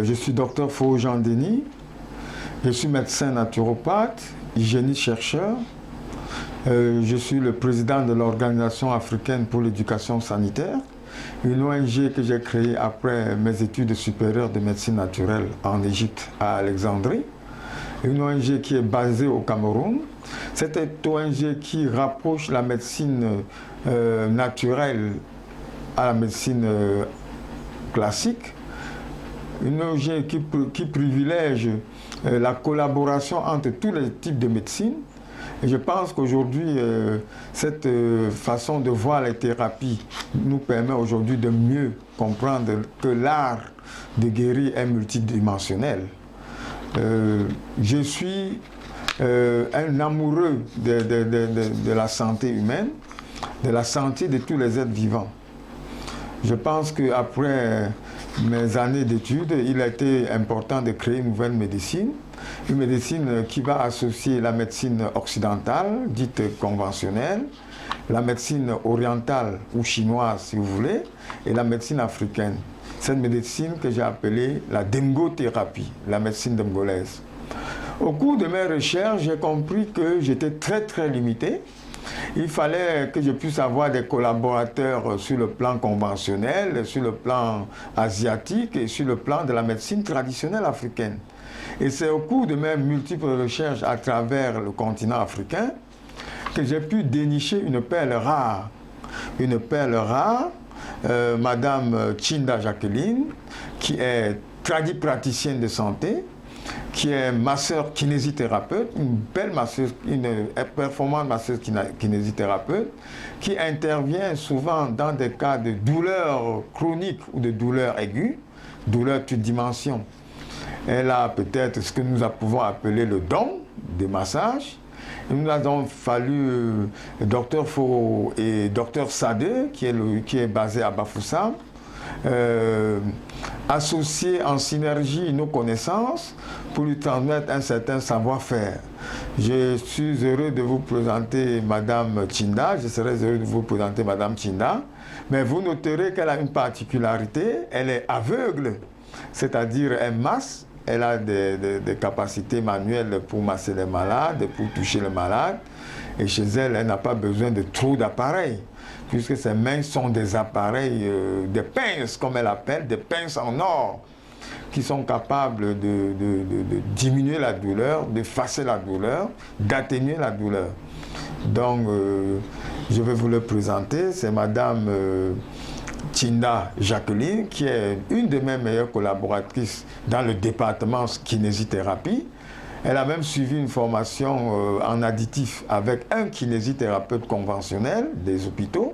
Je suis docteur Fo Jean Denis, je suis médecin naturopathe, hygiéniste-chercheur. Je suis le président de l'Organisation africaine pour l'éducation sanitaire, une ONG que j'ai créée après mes études supérieures de médecine naturelle en Égypte, à Alexandrie. Une ONG qui est basée au Cameroun. C'est une ONG qui rapproche la médecine naturelle à la médecine classique. Une ONG qui privilège la collaboration entre tous les types de médecine. Et je pense qu'aujourd'hui, cette façon de voir les thérapies nous permet aujourd'hui de mieux comprendre que l'art de guérir est multidimensionnel. Je suis un amoureux de la santé humaine, de la santé de tous les êtres vivants. Je pense qu'après mes années d'études, il a été important de créer une nouvelle médecine. Une médecine qui va associer la médecine occidentale, dite conventionnelle, la médecine orientale ou chinoise si vous voulez, et la médecine africaine. Cette médecine que j'ai appelée la dengothérapie, la médecine dengolaise. Au cours de mes recherches, j'ai compris que j'étais très limité. Il fallait que je puisse avoir des collaborateurs sur le plan conventionnel, sur le plan asiatique et sur le plan de la médecine traditionnelle africaine. Et c'est au cours de mes multiples recherches à travers le continent africain que j'ai pu dénicher une perle rare. Une perle rare, Madame Tchinda Jacqueline, qui est praticienne de santé, qui est masseur kinésithérapeute, une belle masseuse, une performante masseuse kinésithérapeute, qui intervient souvent dans des cas de douleurs chroniques ou de douleurs aiguës, douleurs de dimension. Elle a peut-être ce que nous pouvons appeler le don des massages. Il nous a donc fallu Dr Fo et Dr Sade, qui est basé à Bafoussam, associer en synergie nos connaissances pour lui transmettre un certain savoir-faire. Je suis heureux de vous présenter Madame Tchinda, je serai heureux de vous présenter Madame Tchinda, mais vous noterez qu'elle a une particularité, elle est aveugle, c'est-à-dire elle masse. Elle a des capacités manuelles pour masser les malades, pour toucher les malades. Et chez elle, elle n'a pas besoin de trop d'appareils, puisque ses mains sont des appareils, des pinces, comme elle appelle, des pinces en or, qui sont capables de diminuer la douleur, d'effacer la douleur, d'atténuer la douleur. Donc, je vais vous le présenter. C'est Madame Tchinda Jacqueline, qui est une de mes meilleures collaboratrices dans le département kinésithérapie. Elle a même suivi une formation en additif avec un kinésithérapeute conventionnel des hôpitaux.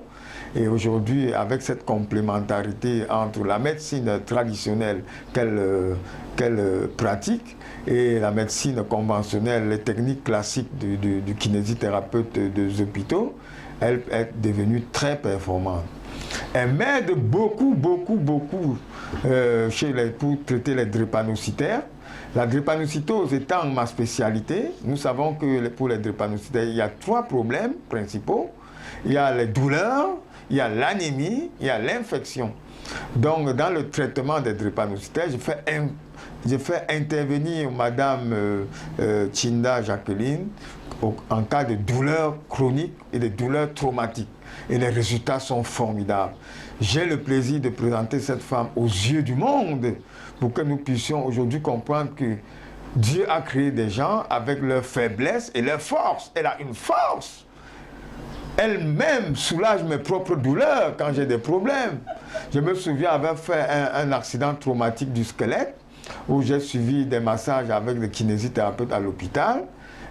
Et aujourd'hui, avec cette complémentarité entre la médecine traditionnelle qu'elle pratique et la médecine conventionnelle, les techniques classiques du kinésithérapeute des hôpitaux, elle est devenue très performante. Elle m'aide beaucoup pour traiter les drépanocytaires. La drépanocytose étant ma spécialité, nous savons que pour les drépanocytaires, il y a 3 problèmes principaux. Il y a les douleurs, il y a l'anémie, il y a l'infection. Donc, dans le traitement des drépanocytaires, je fais intervenir Madame Tchinda Jacqueline en cas de douleurs chroniques et de douleurs traumatiques. Et les résultats sont formidables. J'ai le plaisir de présenter cette femme aux yeux du monde pour que nous puissions aujourd'hui comprendre que Dieu a créé des gens avec leurs faiblesses et leurs forces. Elle a une force. Elle-même soulage mes propres douleurs quand j'ai des problèmes. Je me souviens avoir fait un accident traumatique du squelette où j'ai suivi des massages avec des kinésithérapeutes à l'hôpital.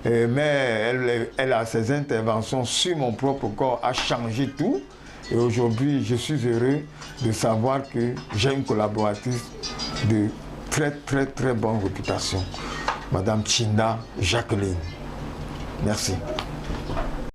Mais elle a ses interventions sur mon propre corps, a changé tout. Et aujourd'hui, je suis heureux de savoir que j'ai une collaboratrice de très bonne réputation, Madame Tchinda Jacqueline. Merci.